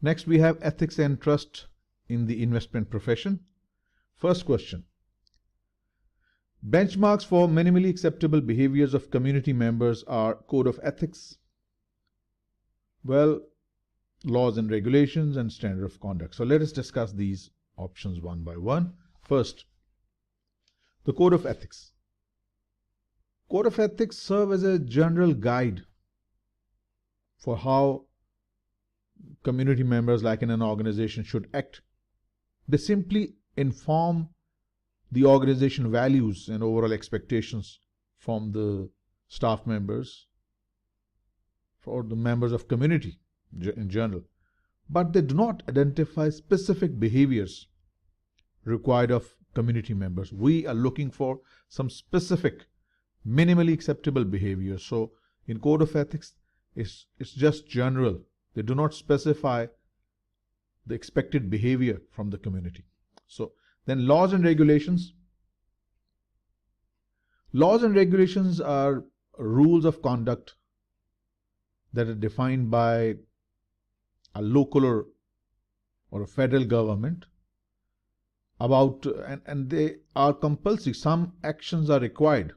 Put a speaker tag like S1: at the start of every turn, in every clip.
S1: Next, we have ethics and trust in the investment profession. First question. Benchmarks for minimally acceptable behaviors of community members are code of ethics, well, laws and regulations, and standard of conduct. So let us discuss these options one by one. First, the code of ethics. Code of ethics serve as a general guide for how community members, like in an organization, should act. They simply inform the organization values and overall expectations from the staff members or the members of community in general, but they do not identify specific behaviors required of community members. We are looking for some specific minimally acceptable behavior. So in code of ethics, it's just general. They do not specify the expected behavior from the community. So then laws and regulations. Laws and regulations are rules of conduct that are defined by a local or a federal government about, and they are compulsory. Some actions are required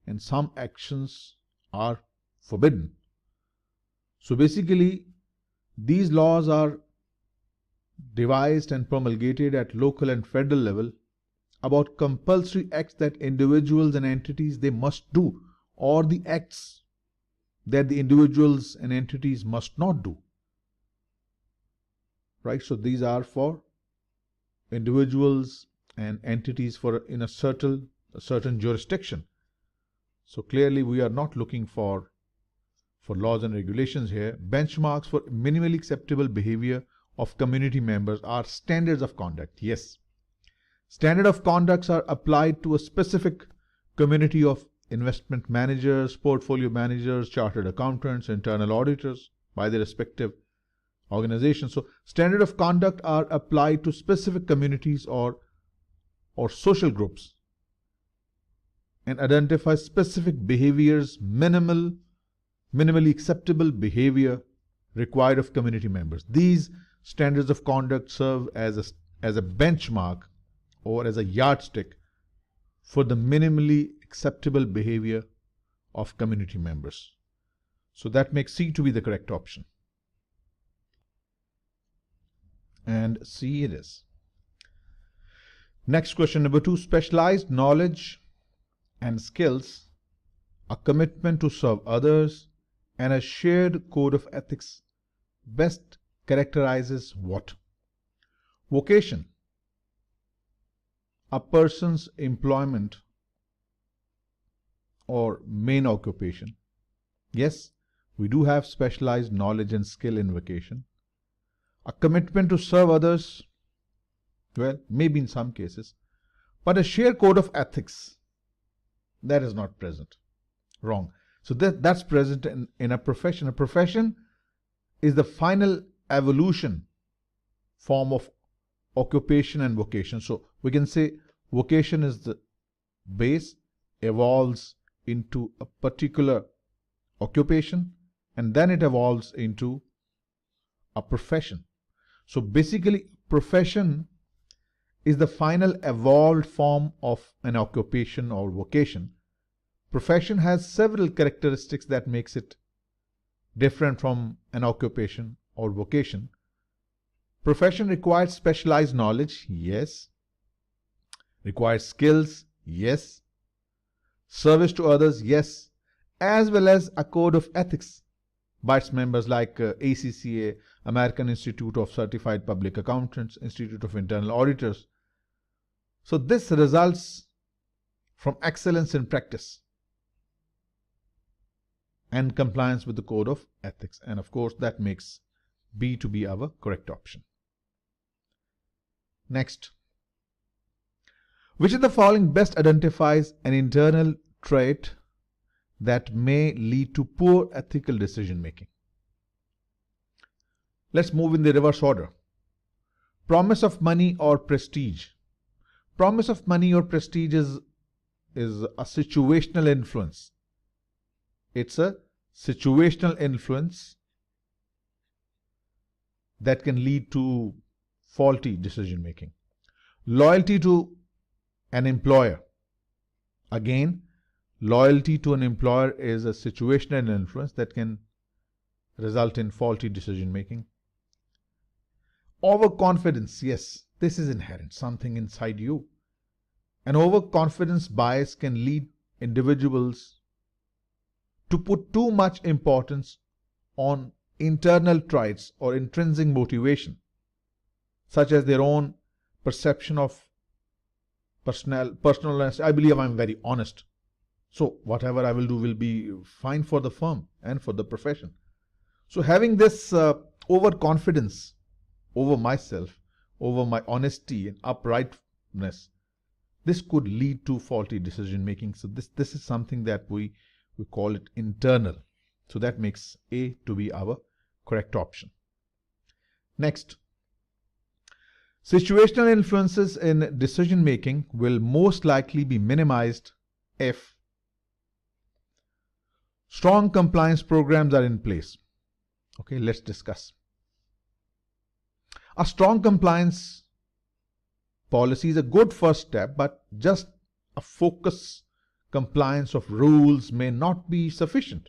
S1: and some actions are forbidden. So basically, these laws are devised and promulgated at local and federal level about compulsory acts that individuals and entities they must do, or the acts that the individuals and entities must not do. Right? So these are for individuals and entities in a certain jurisdiction. So clearly we are not looking for laws and regulations here. Benchmarks for minimally acceptable behavior of community members are standards of conduct. Yes. Standard of conducts are applied to a specific community of investment managers, portfolio managers, chartered accountants, internal auditors by their respective organizations. So standard of conduct are applied to specific communities or social groups and identify specific behaviors, minimally acceptable behavior required of community members. These standards of conduct serve as a benchmark or as a yardstick for the minimally acceptable behavior of community members. So that makes C to be the correct option. And C it is. Next question, number 2. Specialized knowledge and skills, a commitment to serve others, and a shared code of ethics best characterizes what? Vocation, a person's employment or main occupation. Yes, we do have specialized knowledge and skill in vocation. A commitment to serve others, well, maybe in some cases, but a shared code of ethics, that is not present. Wrong. So that's present in a profession. A profession is the final evolution form of occupation and vocation. So we can say vocation is the base, evolves into a particular occupation, and then it evolves into a profession. So basically, profession is the final evolved form of an occupation or vocation. Profession has several characteristics that makes it different from an occupation or vocation. Profession requires specialized knowledge, yes. Requires skills, yes. Service to others, yes. As well as a code of ethics by its members like ACCA, American Institute of Certified Public Accountants, Institute of Internal Auditors. So this results from excellence in practice and compliance with the code of ethics. And of course, that makes B to be our correct option. Next. Which of the following best identifies an internal trait that may lead to poor ethical decision making? Let's move in the reverse order. Promise of money or prestige. Promise of money or prestige is a situational influence. It's a situational influence that can lead to faulty decision making. Loyalty to an employer. Again, loyalty to an employer is a situational influence that can result in faulty decision making. Overconfidence, yes, this is inherent, something inside you. An overconfidence bias can lead individuals to put too much importance on internal traits or intrinsic motivation, such as their own perception of personalness. I believe I'm very honest, so whatever I will do will be fine for the firm and for the profession. So having this overconfidence over myself, over my honesty and uprightness, this could lead to faulty decision making. So this is something that we call it internal. So that makes A to be our correct option. Next, situational influences in decision making will most likely be minimized if strong compliance programs are in place. Okay, let's discuss. A strong compliance policy is a good first step, but just a focused compliance of rules may not be sufficient.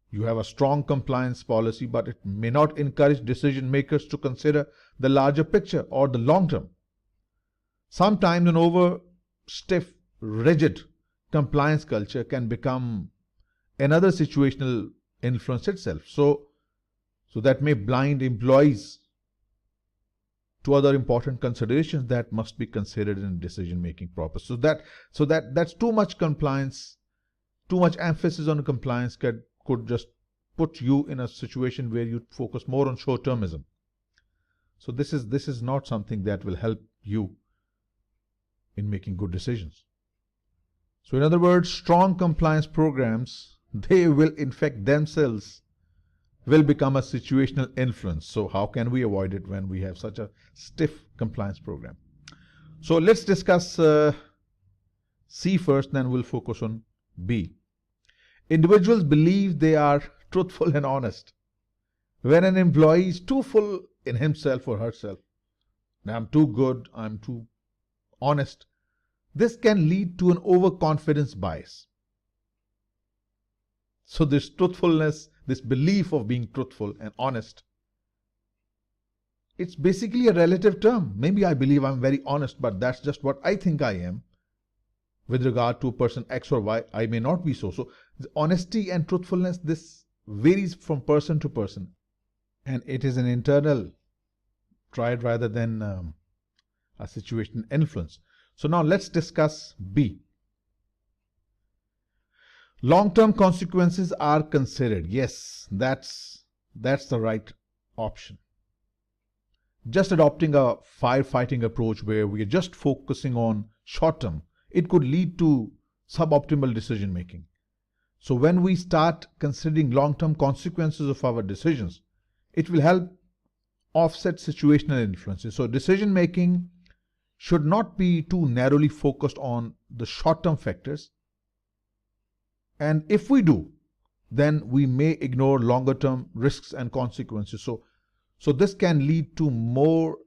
S1: You have a strong compliance policy, but it may not encourage decision makers to consider the larger picture or the long term. Sometimes an over stiff, rigid compliance culture can become another situational influence itself. So that may blind employees to other important considerations that must be considered in decision making process. So that's too much compliance, too much emphasis on compliance could just put you in a situation where you focus more on short-termism. So this is not something that will help you in making good decisions. So in other words, strong compliance programs, they will infect themselves, will become a situational influence. So how can we avoid it when we have such a stiff compliance program? So let's discuss C first, then we'll focus on B. Individuals believe they are truthful and honest. When an employee is too full in himself or herself, I'm too good, I'm too honest, this can lead to an overconfidence bias. So this truthfulness, this belief of being truthful and honest, it's basically a relative term. Maybe I believe I'm very honest, but that's just what I think I am. With regard to person X or Y, I may not be so. So the honesty and truthfulness, this varies from person to person. And it is an internal trait rather than a situational influence. So now let's discuss B. Long-term consequences are considered. Yes, that's the right option. Just adopting a firefighting approach where we are just focusing on short-term, it could lead to suboptimal decision making. So when we start considering long-term consequences of our decisions, it will help offset situational influences. So decision making should not be too narrowly focused on the short-term factors. And if we do, then we may ignore longer-term risks and consequences. So this can lead to more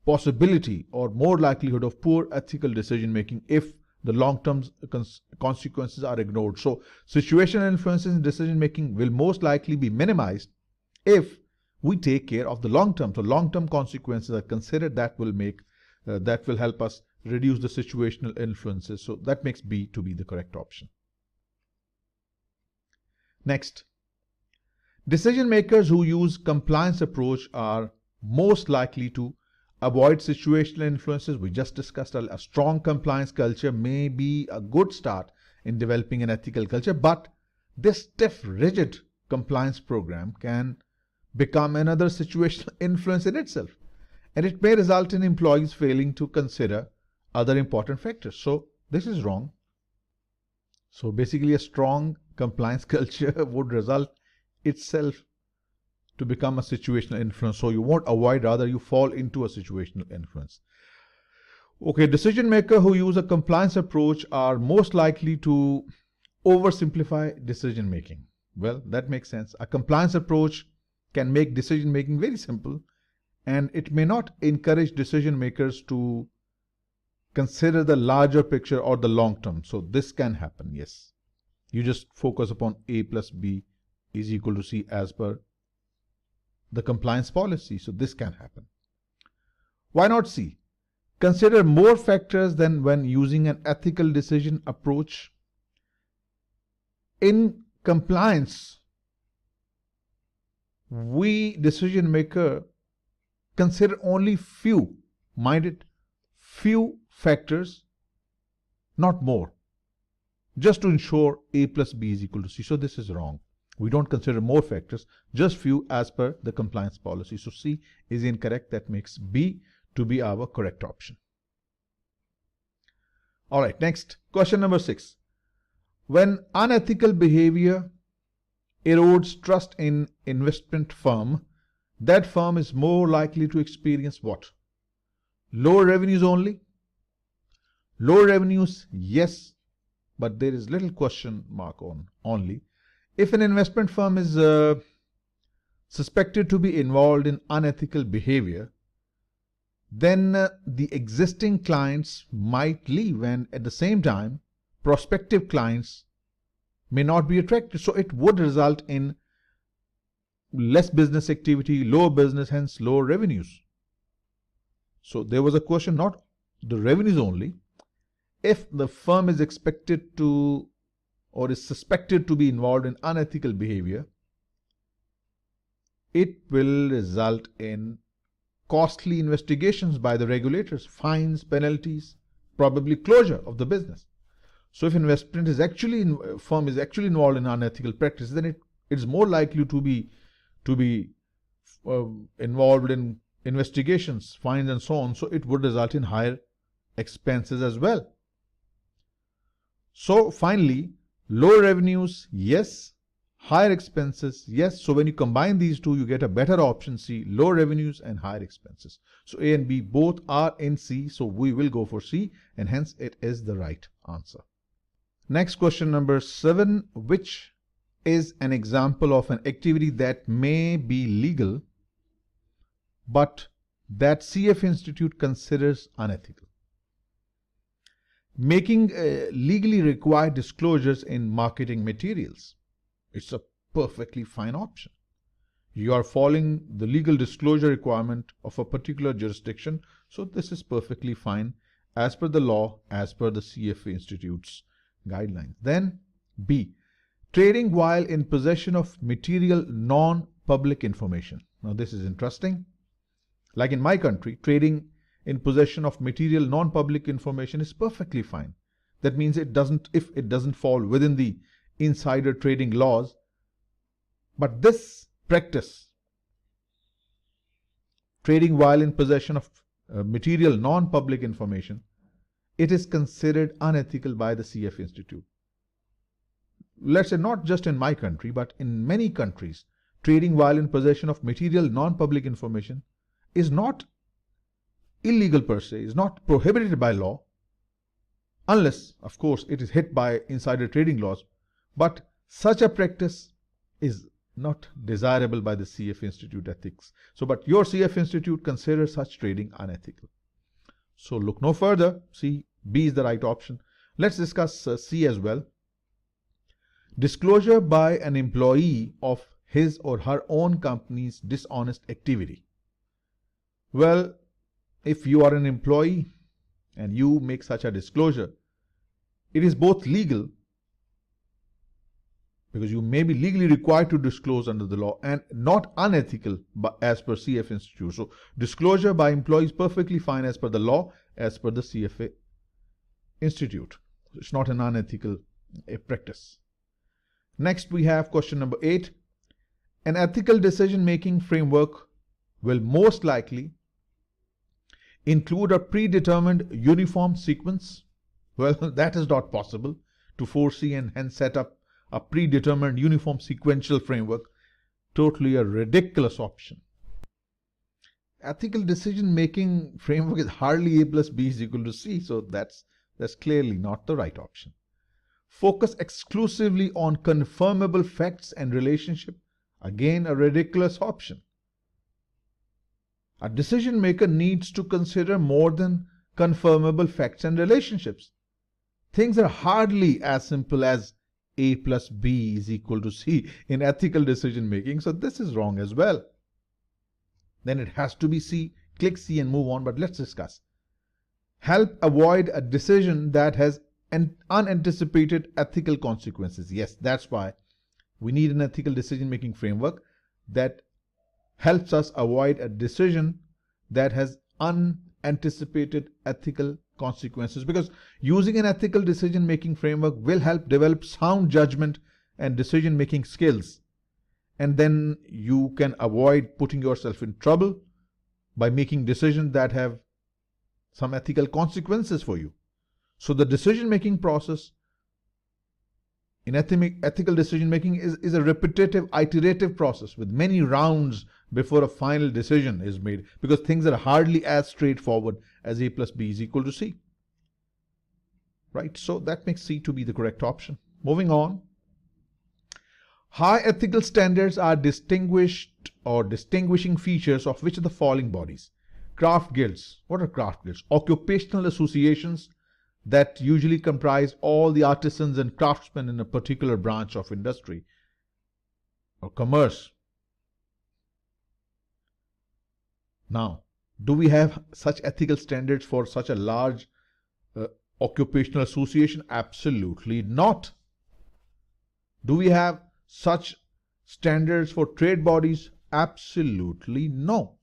S1: possibility or more likelihood of poor ethical decision making if the long-term consequences are ignored. So situational influences in decision making will most likely be minimized if we take care of the long-term. So long-term consequences are considered. That will help us reduce the situational influences. So that makes B to be the correct option. Next, decision makers who use compliance approach are most likely to avoid situational influences. We just discussed a strong compliance culture may be a good start in developing an ethical culture, but this stiff, rigid compliance program can become another situational influence in itself, and it may result in employees failing to consider other important factors. So this is wrong. So basically a strong compliance culture would result itself to become a situational influence. So you won't avoid, rather you fall into a situational influence. Okay, decision makers who use a compliance approach are most likely to oversimplify decision making. Well, that makes sense. A compliance approach can make decision making very simple, and it may not encourage decision makers to consider the larger picture or the long term. So this can happen, yes. You just focus upon A plus B is equal to C as per the compliance policy. So this can happen. Why not C? Consider more factors than when using an ethical decision approach. In compliance, we decision maker consider only few, mind it, few factors, not more, just to ensure A plus B is equal to C. So this is wrong. We don't consider more factors, just few as per the compliance policy. So C is incorrect. That makes B to be our correct option. All right, next, question number 6. When unethical behavior erodes trust in investment firm, that firm is more likely to experience what? Lower revenues only? Lower revenues, yes, but there is little question mark on only. If an investment firm is suspected to be involved in unethical behavior, then the existing clients might leave, and at the same time, prospective clients may not be attracted. So it would result in less business activity, lower business, hence lower revenues. So there was a question, not the revenues only. If the firm is expected to or is suspected to be involved in unethical behavior, it will result in costly investigations by the regulators, fines, penalties, probably closure of the business. So if firm is actually involved in unethical practice, then it's more likely to be involved in investigations, fines, and so on. So it would result in higher expenses as well. So finally, lower revenues, yes. Higher expenses, yes. So when you combine these two, you get a better option C, lower revenues and higher expenses. So A and B both are in C, so we will go for C, and hence it is the right answer. Next, question number 7. Which is an example of an activity that may be legal, but that CF Institute considers unethical? Making legally required disclosures in marketing materials. It's a perfectly fine option. You are following the legal disclosure requirement of a particular jurisdiction, so this is perfectly fine as per the law, as per the CFA Institute's guidelines. Then B, trading while in possession of material non-public information. Now this is interesting. Like in my country, trading in possession of material non-public information is perfectly fine. That means if it doesn't fall within the insider trading laws, but this practice, trading while in possession of material non-public information, it is considered unethical by the CF Institute. Let's say not just in my country, but in many countries, trading while in possession of material non-public information is not illegal per se, is not prohibited by law, unless, of course, it is hit by insider trading laws. But such a practice is not desirable by the CF Institute ethics. So, but your CF Institute considers such trading unethical. So look no further. C, B is the right option. Let's discuss C as well. Disclosure by an employee of his or her own company's dishonest activity. Well, if you are an employee and you make such a disclosure, it is both legal, because you may be legally required to disclose under the law, and not unethical as per CF Institute. So disclosure by employees perfectly fine as per the law, as per the CFA Institute. It's not an unethical practice. Next, we have question number 8. An ethical decision-making framework will most likely include a predetermined uniform sequence. Well, that is not possible to foresee and hence set up a predetermined uniform sequential framework. Totally a ridiculous option. Ethical decision-making framework is hardly A plus B is equal to C, so that's clearly not the right option. focus exclusively on confirmable facts and relationship, again a ridiculous option. A decision maker needs to consider more than confirmable facts and relationships. Things are hardly as simple as A plus B is equal to C in ethical decision making, so this is wrong as well. Then it has to be C. Click C and move on, but let's discuss. Help avoid a decision that has unanticipated ethical consequences. Yes, that's why we need an ethical decision making framework that helps us avoid a decision that has unanticipated ethical consequences, because using an ethical decision making framework will help develop sound judgment and decision making skills, and then you can avoid putting yourself in trouble by making decisions that have some ethical consequences for you. So the decision making process in ethical decision making is a repetitive, iterative process with many rounds before a final decision is made, because things are hardly as straightforward as A plus B is equal to C. Right? So that makes C to be the correct option. Moving on. High ethical standards are distinguished or distinguishing features of which of the following bodies? Craft guilds. What are craft guilds? Occupational associations that usually comprise all the artisans and craftsmen in a particular branch of industry or commerce. Now, do we have such ethical standards for such a large occupational association? Absolutely not. Do we have such standards for trade bodies? Absolutely no.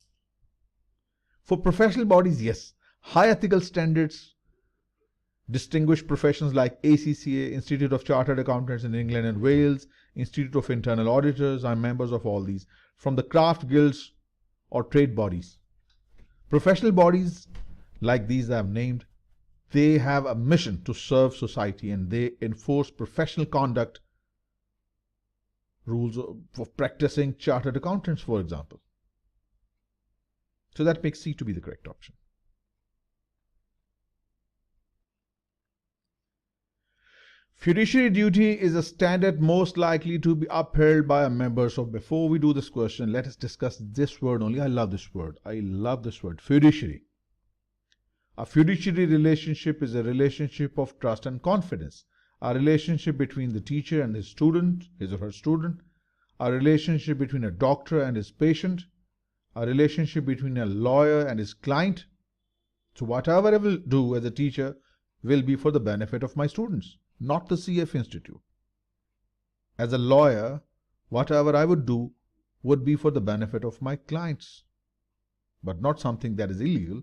S1: For professional bodies, yes. High ethical standards distinguish professions like ACCA, Institute of Chartered Accountants in England and Wales, Institute of Internal Auditors are members of all these, from the craft guilds or trade bodies. Professional bodies like these I have named, they have a mission to serve society and they enforce professional conduct rules for practicing chartered accountants, for example. So that makes C to be the correct option. Fiduciary duty is a standard most likely to be upheld by a member. So before we do this question, let us discuss this word only. I love this word. I love this word, fiduciary. A fiduciary relationship is a relationship of trust and confidence. A relationship between the teacher and his student, his or her student. A relationship between a doctor and his patient. A relationship between a lawyer and his client. So whatever I will do as a teacher will be for the benefit of my students, not the CF Institute. As a lawyer, whatever I would do would be for the benefit of my clients, but not something that is illegal.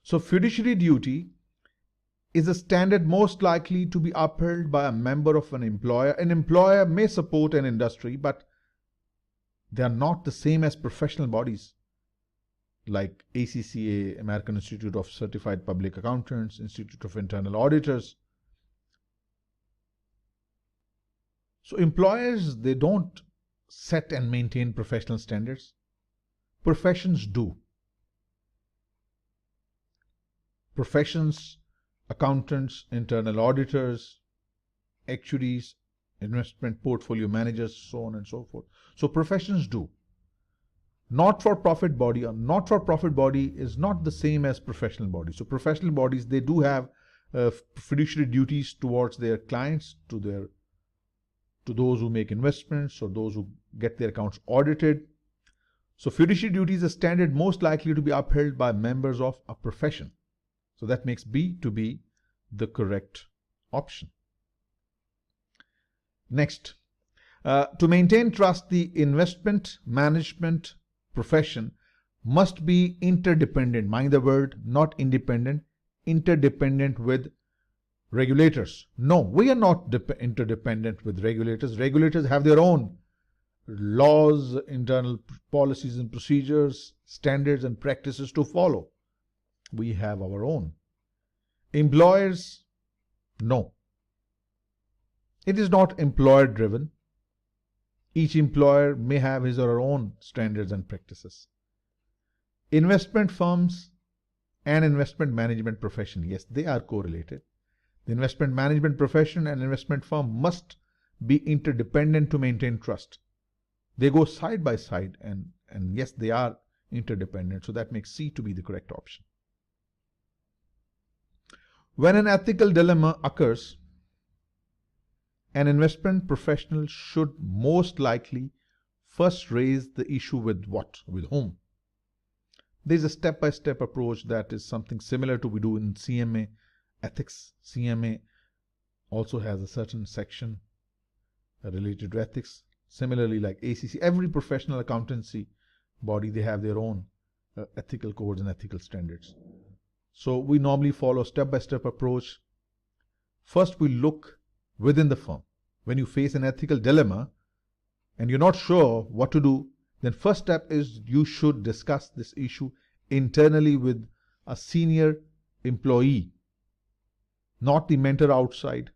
S1: So fiduciary duty is a standard most likely to be upheld by a member of an employer. An employer may support an industry, but they are not the same as professional bodies like ACCA, American Institute of Certified Public Accountants, Institute of Internal Auditors. So employers, they don't set and maintain professional standards. Professions do. Professions, accountants, internal auditors, actuaries, investment portfolio managers, so on and so forth. So professions do. Not-for-profit body, a not-for-profit body is not the same as professional bodies. So professional bodies, they do have fiduciary duties towards their clients, to those who make investments or those who get their accounts audited. So fiduciary duty is a standard most likely to be upheld by members of a profession. So that makes B to be the correct option. Next, to maintain trust, the investment management profession must be interdependent. Mind the word, not independent, interdependent with regulators. No, we are not interdependent with regulators. Regulators have their own laws, internal policies and procedures, standards and practices to follow. We have our own. Employers, no. It is not employer driven. Each employer may have his or her own standards and practices. Investment firms and investment management profession, yes, they are correlated. The investment management profession and investment firm must be interdependent to maintain trust. They go side by side, and yes, they are interdependent, so that makes C to be the correct option. When an ethical dilemma occurs, an investment professional should most likely first raise the issue with what? With whom? There's a step-by-step approach that is something similar to we do in CMA ethics. CMA also has a certain section related to ethics. Similarly, like ACC, every professional accountancy body, they have their own ethical codes and ethical standards. So we normally follow a step-by-step approach. First, we look within the firm. When you face an ethical dilemma and you're not sure what to do, then first step is you should discuss this issue internally with a senior employee, not the mentor outside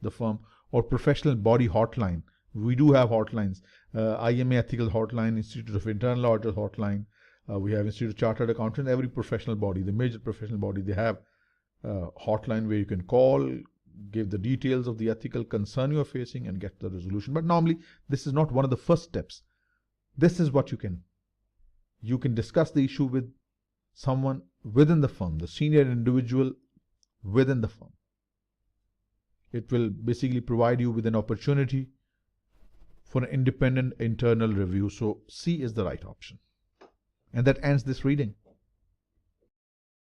S1: the firm, or professional body hotline. We do have hotlines, IMA ethical hotline, Institute of Internal Audit hotline, we have Institute of Chartered Accountant. Every professional body, the major professional body, they have a hotline where you can call, give the details of the ethical concern you're facing and get the resolution. But normally this is not one of the first steps. This is what you can discuss the issue with someone within the firm, the senior individual within the firm. It will basically provide you with an opportunity for an independent internal review. So C is the right option. And that ends this reading.